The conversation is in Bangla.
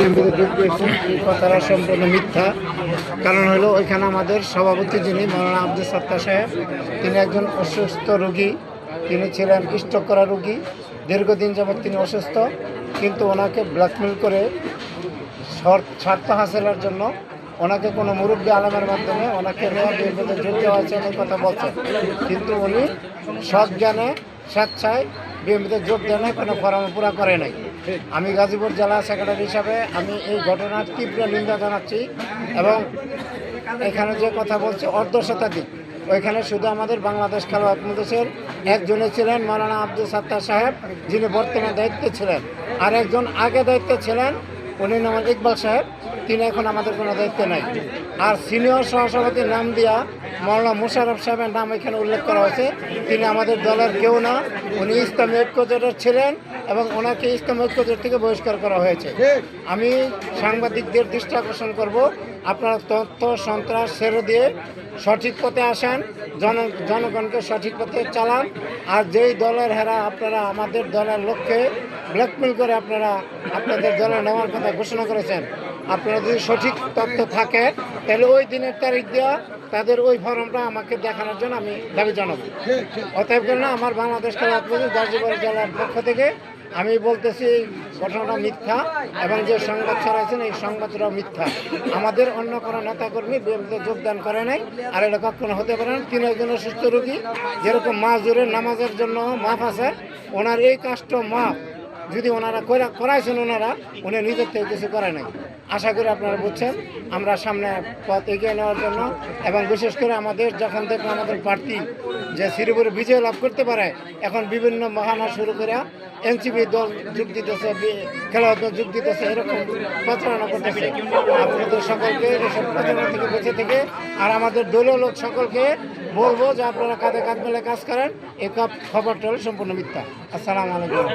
বিএনপিতে যোগ দিয়েছেন এই কথাটা সম্পূর্ণ মিথ্যা। কারণ হলো ওইখানে আমাদের সভাপতি যিনি মৌলানা আব্দুল সত্তার সাহেব, তিনি একজন অসুস্থ রোগী, তিনি ছিলেন স্ট্রোক করা রোগী, দীর্ঘদিন যাবৎ তিনি অসুস্থ, কিন্তু ওনাকে ব্ল্যাকমেল করে স্বার্থ হাসিলের জন্য ওনাকে কোনো মুরব্বী আলমের মাধ্যমে ওনাকে বিএনপিতে যোগ দেওয়া হয়েছে এই কথা বলছেন, কিন্তু উনি সজ্ঞানে স্বেচ্ছায় বিএনপিতে যোগ দেন নাই, কোনো ফর্ম পুরা করে নাই। আমি গাজীপুর জেলা সেক্রেটারি হিসাবে আমি এই ঘটনার তীব্র নিন্দা জানাচ্ছি এবং এখানে যে কথা বলছে অর্ধ শতাধিক, ওইখানে শুধু আমাদের বাংলাদেশ খেলোয়াড় মজলিসের একজনে ছিলেন মৌলানা আব্দুল সত্তার সাহেব, যিনি বর্তমান দায়িত্বে ছিলেন, আর একজন আগে দায়িত্বে ছিলেন উনি নাম ইকবাল সাহেব, তিনি এখন আমাদের কোনো দায়িত্ব নাই। আর সিনিয়র সহসভাপতির নাম দিয়া মৌলানা মুশারফ সাহেবের নাম এখানে উল্লেখ করা হয়েছে, তিনি আমাদের দলের কেউ না, উনি ইসলামী ঐক্যজোটের ছিলেন এবং ওনাকে ইসলামী ঐক্যজোট থেকে বহিষ্কার করা হয়েছে। আমি সাংবাদিকদের দৃষ্টি আকর্ষণ করব, আপনারা তথ্য সন্ত্রাস ছেড়ে দিয়ে সঠিক পথে আসেন, জনগণকে সঠিক পথে চালান। আর যেই দলের হেরা আপনারা আমাদের দলের লক্ষ্যে ব্ল্যাকমেল করে আপনারা আপনাদের দলে নেওয়ার কথা ঘোষণা করেছেন, আপনারা যদি সঠিক তথ্য থাকে তাহলে ওই দিনের তারিখ দেওয়া তাদের ওই ফর্মটা আমাকে দেখানোর জন্য আমি দাবি জানাবো। অতএব না আমার বাংলাদেশ খেলোয়াড় মজলিস গাজীপুর জেলার পক্ষ থেকে আমি বলতেছি এই ঘটনাটা মিথ্যা এবং যে সংবাদ ছড়াইছেন এই সংবাদটাও মিথ্যা। আমাদের অন্য কোনো নেতাকর্মী বিএনপিতে যোগদান করে নাই, আর এটা কখনো হতে পারে না। তিনি একজন সুস্থ রোগী, যেরকম মাজুরের নামাজের জন্য মাফ আছে, ওনার এই কাজটা মাফ যদি ওনারা করাইছেন উনি নিজের থেকে কিছু করে নাই। আশা করি আপনারা বুঝছেন আমরা সামনে পথ এগিয়ে নেওয়ার জন্য এবং বিশেষ করে আমাদের যখন থেকে আমাদের প্রার্থী যে শ্রীপুরে বিজয় লাভ করতে পারে, এখন বিভিন্ন মহানা শুরু করে এনসিপি দল যোগ দিতেছে, খেলোয়াড় দল যোগ দিতেছে, এরকম প্রচারণা করতেছে। আপনাদের সকলকে এসব প্রচারণা থেকে বেঁচে থেকে আর আমাদের দলীয় লোক সকলকে বলবো যে আপনারা কাঁধে কাঁধ মেলে কাজ করেন, এই খবরটা হলো সম্পূর্ণ মিথ্যা। আসসালামু আলাইকুম।